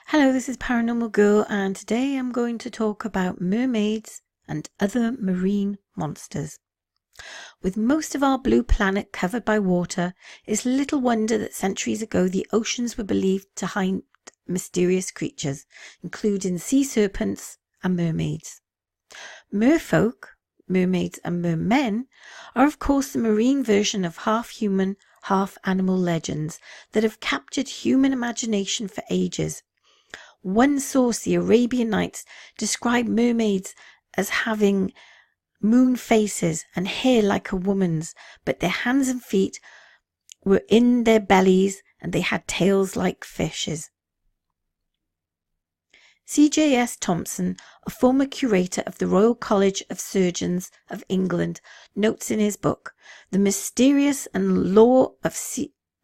Hello, this is Paranormal Girl, and today I'm going to talk about mermaids and other marine monsters. With most of our blue planet covered by water, it's little wonder that centuries ago the oceans were believed to hide mysterious creatures, including sea serpents and mermaids. Merfolk, mermaids and mermen, are of course the marine version of half-human, half-animal legends that have captured human imagination for ages. One source, the Arabian Nights, described mermaids as having moon faces and hair like a woman's, but their hands and feet were in their bellies and they had tails like fishes. C.J.S. Thompson, a former curator of the Royal College of Surgeons of England, notes in his book, The Mysterious and Lore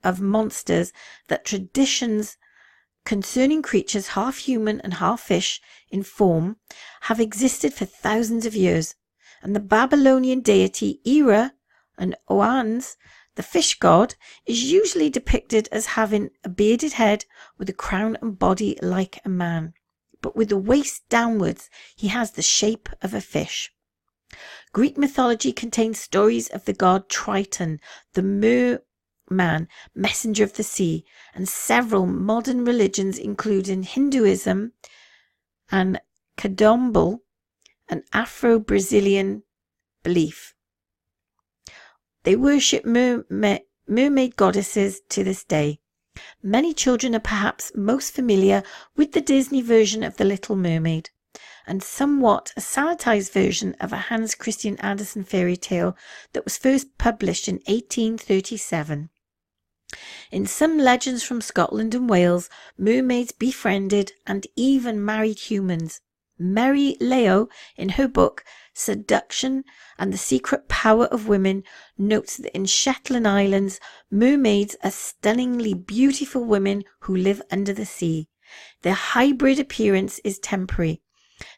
of Monsters, that traditions concerning creatures half human and half fish in form have existed for thousands of years, and the Babylonian deity Era and Oannes, the fish god, is usually depicted as having a bearded head with a crown and body like a man, but with the waist downwards he has the shape of a fish. Greek mythology contains stories of the god Triton, the merman, messenger of the sea, and several modern religions including Hinduism and Candomblé, an Afro-Brazilian belief. They worship mermaid goddesses to this day. Many children are perhaps most familiar with the Disney version of The Little Mermaid, and somewhat a sanitized version of a Hans Christian Andersen fairy tale that was first published in 1837. In some legends from Scotland and Wales, mermaids befriended and even married humans. Mary Leo, in her book Seduction and the Secret Power of Women, notes that in Shetland Islands, mermaids are stunningly beautiful women who live under the sea. Their hybrid appearance is temporary,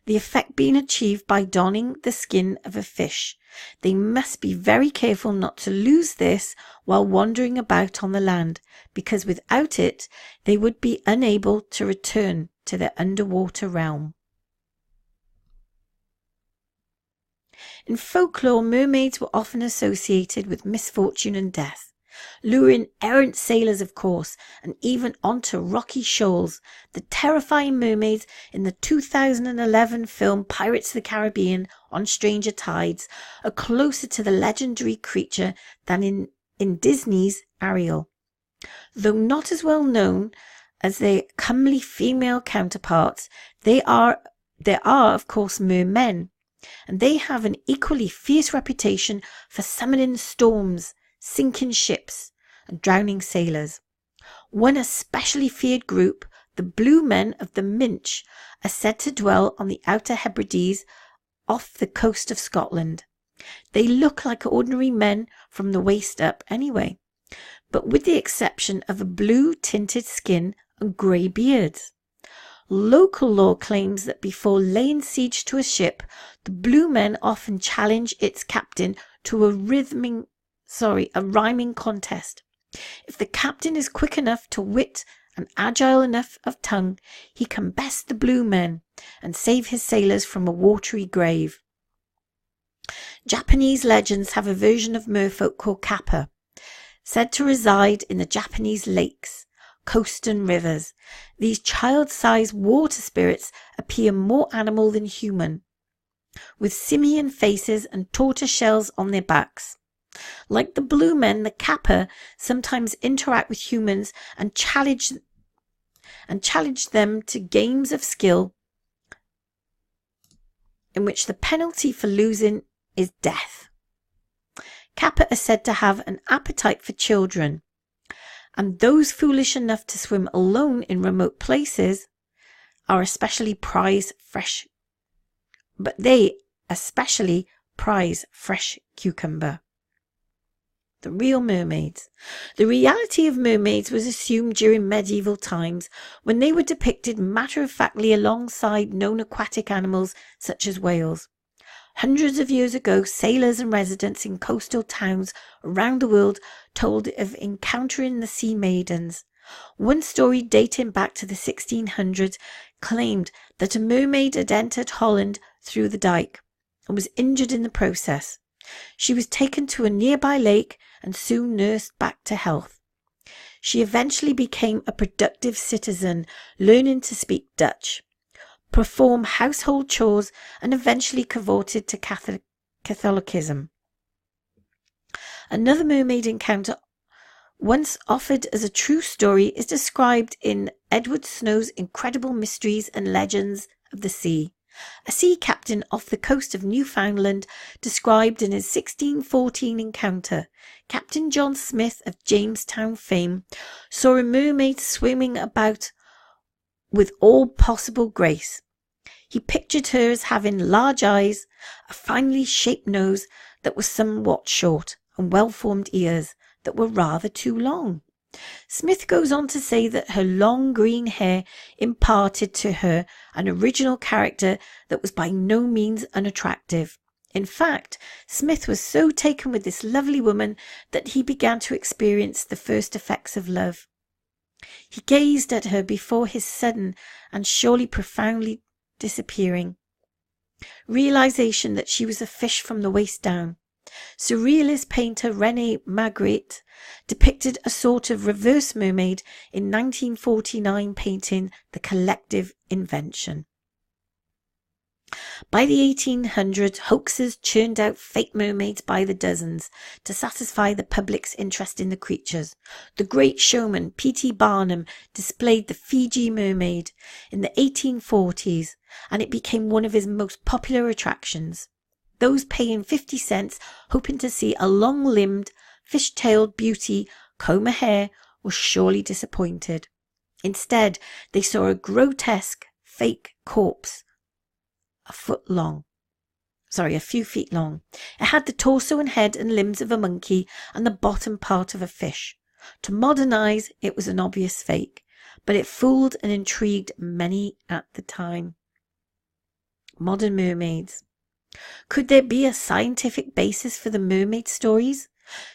the effect being achieved by donning the skin of a fish. They must be very careful not to lose this while wandering about on the land, because without it they would be unable to return to their underwater realm. In folklore, mermaids were often associated with misfortune and death, luring errant sailors, of course, and even onto rocky shoals. The terrifying mermaids in the 2011 film Pirates of the Caribbean on Stranger Tides are closer to the legendary creature than in Disney's Ariel. Though not as well known as their comely female counterparts, there are of course mermen, and they have an equally fierce reputation for summoning storms, sinking ships, and drowning sailors. One especially feared group, the Blue Men of the Minch, are said to dwell on the Outer Hebrides off the coast of Scotland. They look like ordinary men from the waist up anyway, but with the exception of a blue-tinted skin and grey beards. Local lore claims that before laying siege to a ship, the Blue Men often challenge its captain to a rhyming contest. If the captain is quick enough to wit and agile enough of tongue, he can best the Blue Men and save his sailors from a watery grave. Japanese legends have a version of merfolk called Kappa, said to reside in the Japanese lakes, coast and rivers. These child-sized water spirits appear more animal than human, with simian faces and tortoise shells on their backs. Like the Blue Men, the Kappa sometimes interact with humans and challenge them to games of skill in which the penalty for losing is death. Kappa are said to have an appetite for children, and those foolish enough to swim alone in remote places are especially prize fresh cucumber. The real mermaids. The reality of mermaids was assumed during medieval times, when they were depicted matter-of-factly alongside known aquatic animals such as whales. Hundreds of years ago, sailors and residents in coastal towns around the world told of encountering the sea maidens, One story dating back to the 1600s claimed that a mermaid had entered Holland through the dike and was injured in the process. She was taken to a nearby lake and soon nursed back to health. She eventually became a productive citizen, learning to speak Dutch, perform household chores, and eventually converted to Catholicism. Another mermaid encounter, once offered as a true story, is described in Edward Snow's Incredible Mysteries and Legends of the Sea. A sea captain off the coast of Newfoundland described in his 1614 encounter, Captain John Smith of Jamestown fame saw a mermaid swimming about with all possible grace. He pictured her as having large eyes, a finely shaped nose that was somewhat short, and well-formed ears that were rather too long. Smith goes on to say that her long green hair imparted to her an original character that was by no means unattractive. In fact, Smith was so taken with this lovely woman that he began to experience the first effects of love. He gazed at her before his sudden and surely profoundly disappearing realization that she was a fish from the waist down. Surrealist painter René Magritte depicted a sort of reverse mermaid in 1949 painting The Collective Invention. By the 1800s, hoaxers churned out fake mermaids by the dozens to satisfy the public's interest in the creatures. The great showman P.T. Barnum displayed the Fiji mermaid in the 1840s, and it became one of his most popular attractions. Those paying 50 cents hoping to see a long-limbed, fish-tailed beauty comb her hair were surely disappointed. Instead, they saw a grotesque, fake corpse, a few feet long. It had the torso and head and limbs of a monkey and the bottom part of a fish. To modernize, it was an obvious fake, but it fooled and intrigued many at the time. Modern mermaids. Could there be a scientific basis for the mermaid stories?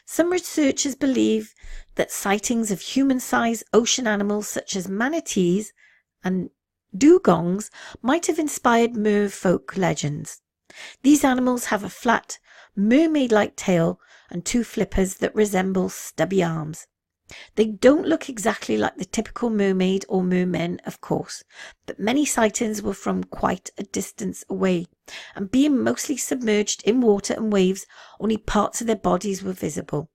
Some researchers believe that sightings of human-sized ocean animals such as manatees and dugongs might have inspired merfolk legends. These animals have a flat, mermaid-like tail and two flippers that resemble stubby arms. They don't look exactly like the typical mermaid or mermen, of course, but many sightings were from quite a distance away, and being mostly submerged in water and waves, only parts of their bodies were visible.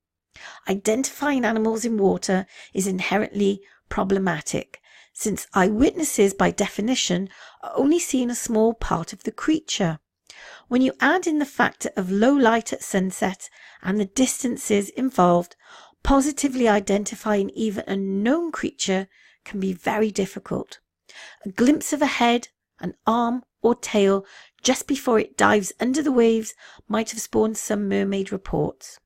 Identifying animals in water is inherently problematic, since eyewitnesses, by definition, are only seeing a small part of the creature. When you add in the factor of low light at sunset and the distances involved, positively identifying even a known creature can be very difficult. A glimpse of a head, an arm, or tail just before it dives under the waves might have spawned some mermaid reports.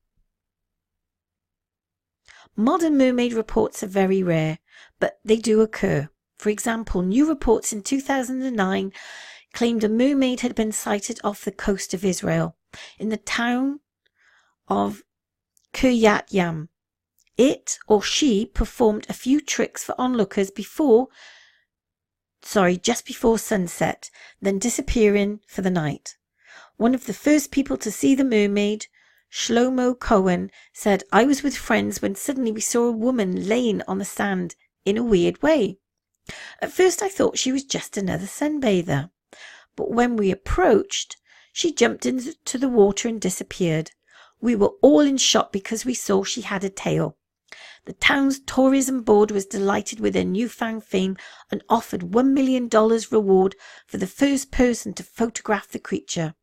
Modern mermaid reports are very rare, but they do occur. For example, new reports in 2009 claimed a mermaid had been sighted off the coast of Israel, in the town of Kiryat Yam. It or she performed a few tricks for onlookers just before sunset, then disappearing for the night. One of the first people to see the mermaid, Shlomo Cohen, said, "I was with friends when suddenly we saw a woman laying on the sand in a weird way. At first I thought she was just another sunbather, but when we approached, she jumped into the water and disappeared. We were all in shock because we saw she had a tail. The town's tourism board was delighted with her newfound fame and offered $1 million reward for the first person to photograph the creature.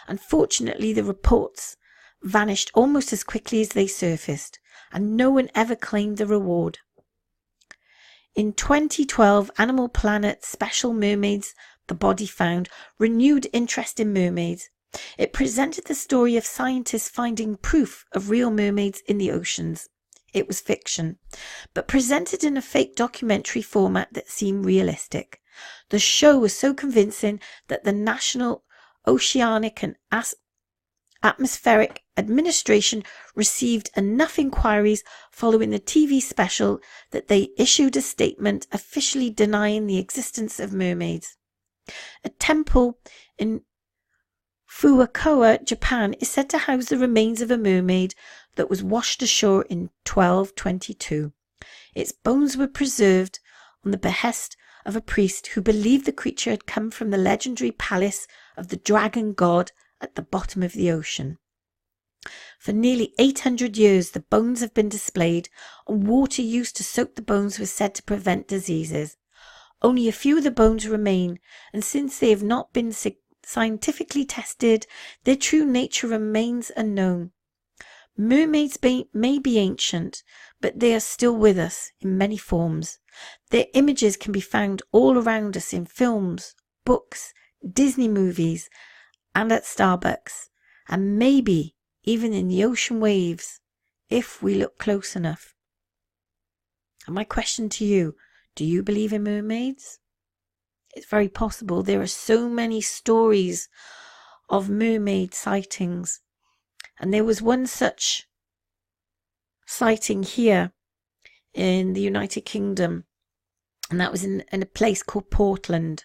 Unfortunately, the reports vanished almost as quickly as they surfaced, and no one ever claimed the reward." In 2012, Animal Planet's Special Mermaids, the Body Found, renewed interest in mermaids. It presented the story of scientists finding proof of real mermaids in the oceans. It was fiction, but presented in a fake documentary format that seemed realistic. The show was so convincing that the National Oceanic and Atmospheric administration received enough inquiries following the TV special that they issued a statement officially denying the existence of mermaids. A temple in Fukuoka, Japan, is said to house the remains of a mermaid that was washed ashore in 1222. Its bones were preserved on the behest of a priest who believed the creature had come from the legendary palace of the dragon god at the bottom of the ocean. For nearly 800 years, the bones have been displayed, and water used to soak the bones was said to prevent diseases. Only a few of the bones remain, and since they have not been scientifically tested, their true nature remains unknown. Mermaids may be ancient, but they are still with us in many forms. Their images can be found all around us in films, books, Disney movies, and at Starbucks, and maybe even in the ocean waves, if we look close enough. And my question to you, do you believe in mermaids? It's very possible. There are so many stories of mermaid sightings. And there was one such sighting here in the United Kingdom. And that was in a place called Portland.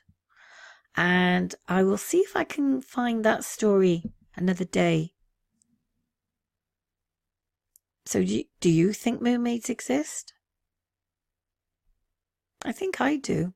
And I will see if I can find that story another day. So do you think mermaids exist? I think I do.